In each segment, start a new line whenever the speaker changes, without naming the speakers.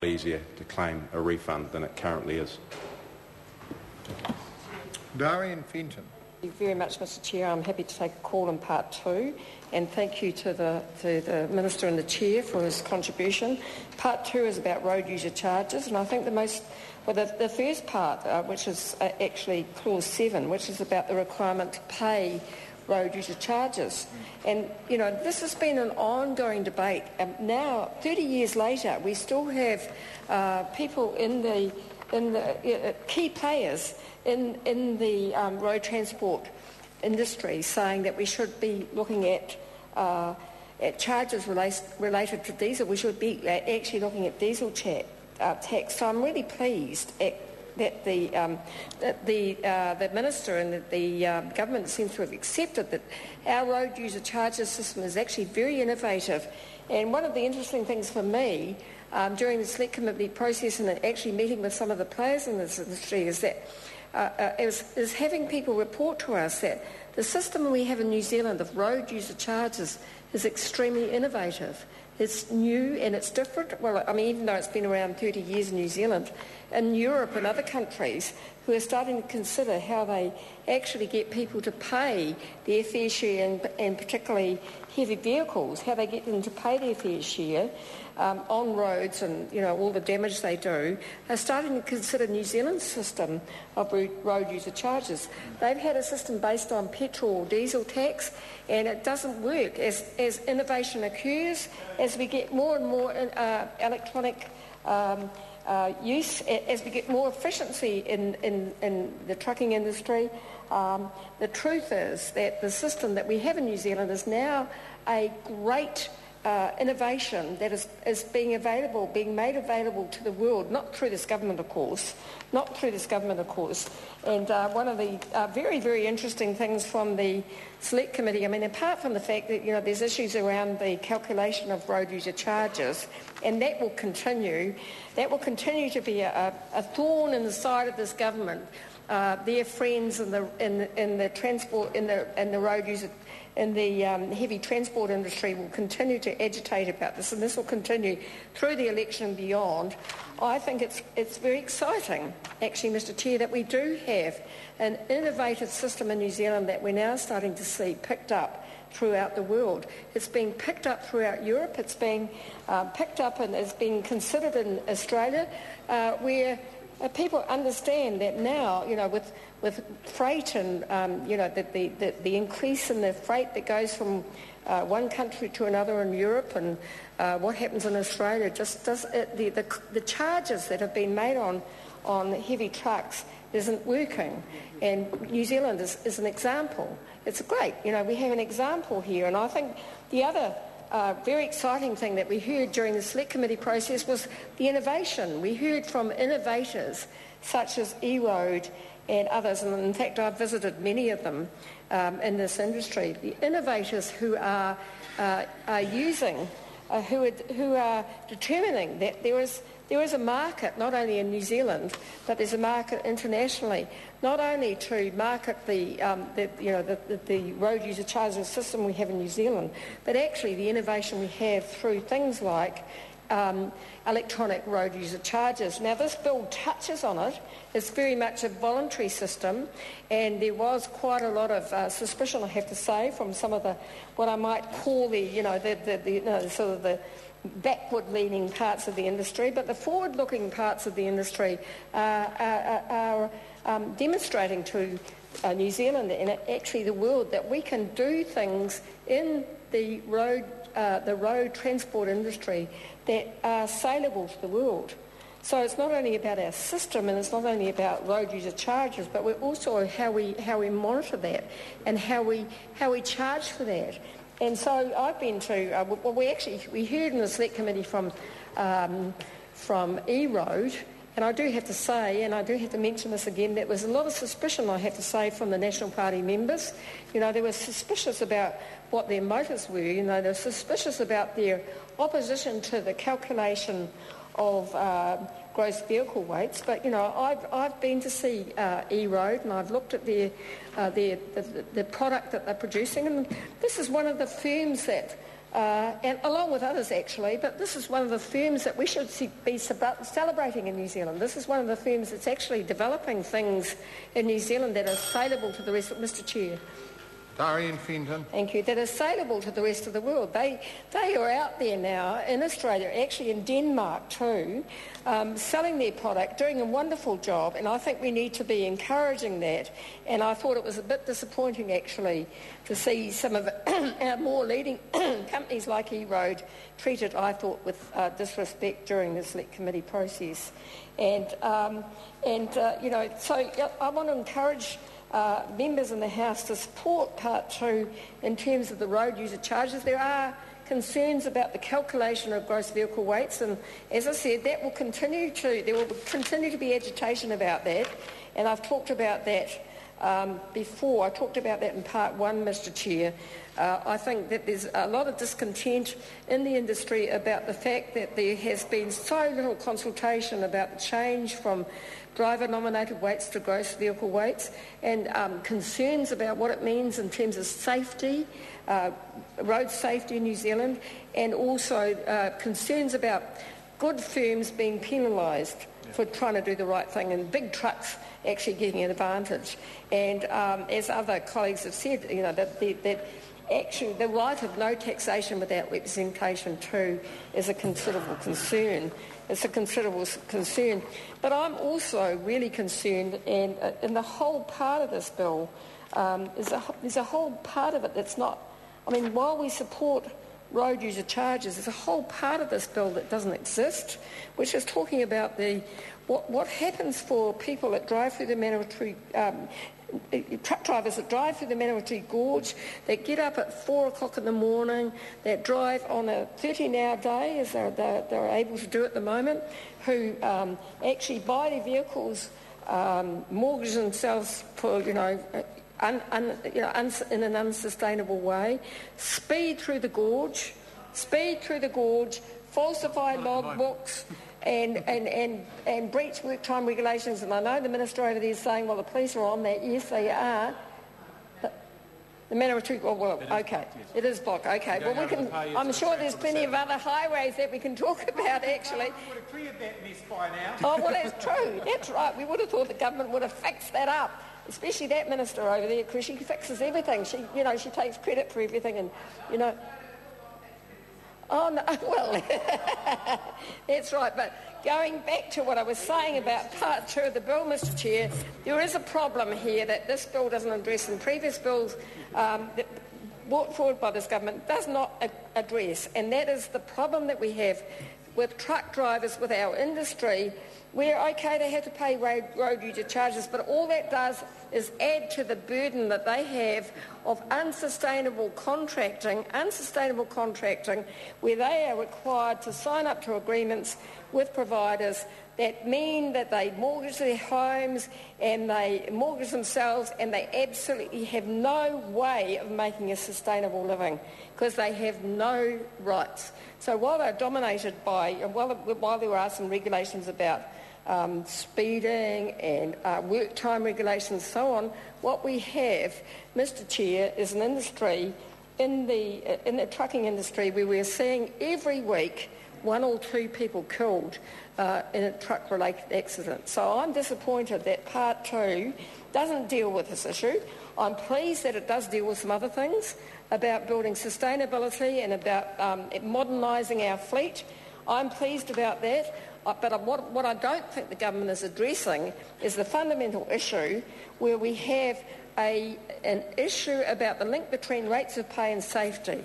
easier to claim a refund than it currently is.
Darian Fenton.
Thank you very much, Mr Chair. I'm happy to take a call in part two, and thank you to the Minister and the Chair for his contribution. Part two is about road user charges, and I think the first part, which is actually clause 7, which is about the requirement to pay road user charges. And, this has been an ongoing debate. Now, 30 years later, we still have people in the key players in the road transport industry saying that we should be looking at charges related to diesel. We should be actually looking at diesel tax. So I'm really pleased that the Minister and the government seems to have accepted that our road user charges system is actually very innovative. And one of the interesting things for me during the Select Committee process and actually meeting with some of the players in this industry is that is having people report to us that the system we have in New Zealand of road user charges is extremely innovative. It's new and it's different. Well, even though it's been around 30 years in New Zealand, in Europe and other countries who are starting to consider how they actually get people to pay their fair share, and particularly heavy vehicles, how they get them to pay their fair share on roads and all the damage they do, are starting to consider New Zealand's system of road user charges. They've had a system based on petrol or diesel tax, and it doesn't work. As innovation occurs, as we get more and more electronic use, as we get more efficiency in the trucking industry, the truth is that the system that we have in New Zealand is now a great innovation that is being made available to the world, not through this government, of course. And one of the very, very interesting things from the Select Committee, apart from the fact that, there's issues around the calculation of road user charges, and that will continue to be a thorn in the side of this government. Their friends in the transport, in the road user, in the heavy transport industry will continue to agitate about this, and this will continue through the election and beyond. I think it's very exciting, actually, Mr Chair, that we do have an innovative system in New Zealand that we're now starting to see picked up throughout the world. It's being picked up throughout Europe. It's being picked up and is being considered in Australia, where people understand that now, with freight and the increase in the freight that goes from one country to another in Europe, and what happens in Australia, the charges that have been made on heavy trucks isn't working. And New Zealand is an example. It's great. We have an example here, and I think the other very exciting thing that we heard during the Select Committee process was the innovation. We heard from innovators such as E-Road and others, and in fact I've visited many of them in this industry. The innovators who are determining that there is a market not only in New Zealand, but there's a market internationally, not only to market the road user charges system we have in New Zealand, but actually the innovation we have through things like electronic road user charges. Now, this bill touches on it. It's very much a voluntary system, and there was quite a lot of suspicion, I have to say, from some of the what I might call the sort of the backward-leaning parts of the industry, but the forward-looking parts of the industry are demonstrating to New Zealand and actually the world that we can do things in the road transport industry that are saleable to the world. So it's not only about our system, and it's not only about road user charges, but we're also how we monitor that and how we charge for that. And so I've been to we heard in the Select Committee from E-Road, and I do have to say, and I do have to mention this again, there was a lot of suspicion, I have to say, from the National Party members. They were suspicious about what their motives were. They were suspicious about their opposition to the calculation of gross vehicle weights. But I've been to see E-Road, and I've looked at the product that they're producing, and this is one of the firms that and along with others actually, but this is one of the firms that we should be celebrating in New Zealand. This is one of the firms that's actually developing things in New Zealand that are saleable to the rest of... Mr Chair.
Darian Fenton.
Thank you. That is saleable to the rest of the world. They are out there now in Australia, actually in Denmark too, selling their product, doing a wonderful job, and I think we need to be encouraging that. And I thought it was a bit disappointing actually to see some of our more leading companies like E-Road treated, I thought, with disrespect during the select committee process. So I want to encourage members in the House to support Part 2 in terms of the road user charges. There are concerns about the calculation of gross vehicle weights, and as I said, there will continue to be agitation about that, and I've talked about that before. I talked about that in Part 1, Mr Chair. I think that there's a lot of discontent in the industry about the fact that there has been so little consultation about the change from driver-nominated weights to gross vehicle weights, and concerns about what it means in terms of safety, road safety in New Zealand, and also concerns about good firms being penalised for trying to do the right thing and big trucks actually getting an advantage. And as other colleagues have said, that actually the right of no taxation without representation too is a considerable concern. It's a considerable concern. But I'm also really concerned, and in the whole part of this bill, there's a whole part of it that's not... I mean, while we support road user charges, there's a whole part of this bill that doesn't exist, which is talking about what happens for people that drive through the mandatory... truck drivers that drive through the Manawatu Gorge, that get up at 4 o'clock in the morning, that drive on a 13-hour day, as they're able to do at the moment, who actually buy their vehicles, mortgage themselves for, in an unsustainable way, speed through the gorge, falsify logbooks, and breach work time regulations. And I know the Minister over there is saying, well, the police are on that. Yes, they are. The Manawatu, okay. It is blocked, okay. Well, we can... I'm sure there's plenty of other highways that we can talk about, actually.
We would have cleared that mess by now.
Oh, well, that's true. That's right. We would have thought the government would have fixed that up, especially that Minister over there, because she fixes everything. She takes credit for everything and, Oh, no, well, that's right. But going back to what I was saying about Part 2 of the bill, Mr Chair, there is a problem here that this bill doesn't address, and previous bills that brought forward by this government does not address, and that is the problem that we have with truck drivers, with our industry, where, okay, they have to pay road user charges, but all that does is add to the burden that they have of unsustainable contracting, where they are required to sign up to agreements with providers that mean that they mortgage their homes and they mortgage themselves, and they absolutely have no way of making a sustainable living because they have no rights. So while they're dominated by, while there are some regulations about speeding and work time regulations and so on, what we have, Mr Chair, is an industry in the trucking industry where we're seeing every week 1 or 2 people killed in a truck-related accident. So I'm disappointed that Part 2 doesn't deal with this issue. I'm pleased that it does deal with some other things about building sustainability and about modernising our fleet. I'm pleased about that. But what I don't think the government is addressing is the fundamental issue where we have an issue about the link between rates of pay and safety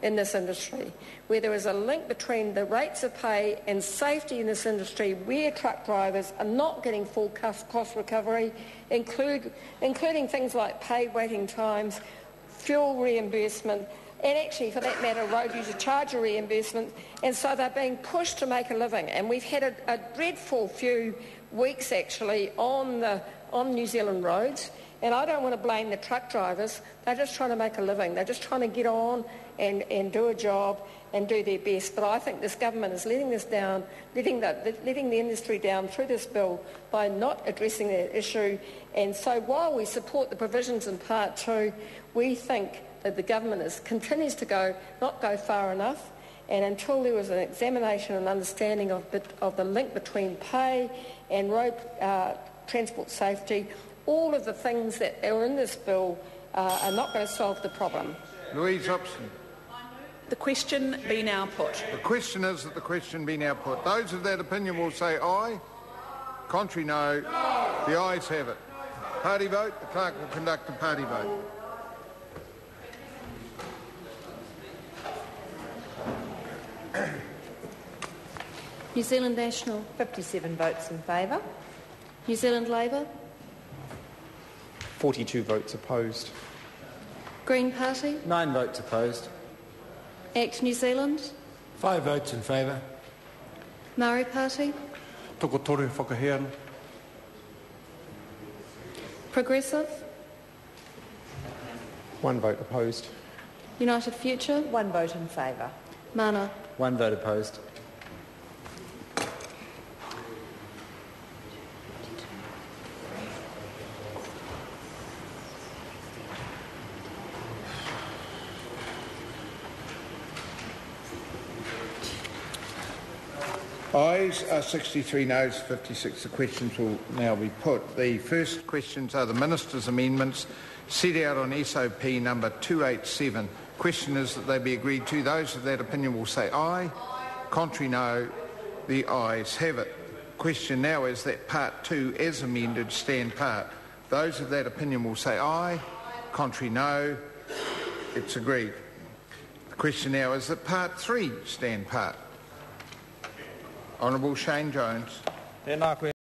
in this industry, where there is a link between the rates of pay and safety in this industry, where truck drivers are not getting full cost recovery, including things like paid waiting times, fuel reimbursement, and actually, for that matter, road user charge reimbursement, and so they're being pushed to make a living. And we've had a dreadful few weeks, actually, on New Zealand roads, and I don't want to blame the truck drivers. They're just trying to make a living. They're just trying to get on and do a job and do their best. But I think this government is letting this down, letting the industry down through this bill by not addressing that issue. And so while we support the provisions in Part 2, we think the government continues to not go far enough, and until there was an examination and understanding of the link between pay and road transport safety, all of the things that are in this bill are not going to solve the problem.
Louise Upson.
The question be now put.
The question is that the question be now put. Those of that opinion will say aye. Contrary, no. The ayes have it. Party vote. The clerk will conduct a party vote.
New Zealand National.
57 votes in favour.
New Zealand Labour.
42 votes opposed.
Green Party.
9 votes opposed.
ACT New Zealand.
5 votes in favour.
Maori Party.
Tokotore whakaheana.
Progressive.
1 vote opposed.
United Future.
1 vote in favour.
Mana.
1 vote opposed.
Ayes are 63, noes 56. The questions will now be put. The first questions are the Minister's amendments set out on SOP number 287. Question is that they be agreed to. Those of that opinion will say aye. Contrary, no. The ayes have it. Question now is that Part 2, as amended, stand part. Those of that opinion will say aye. Contrary, no. It's agreed. The question now is that Part 3 stand part. Honourable Shane Jones.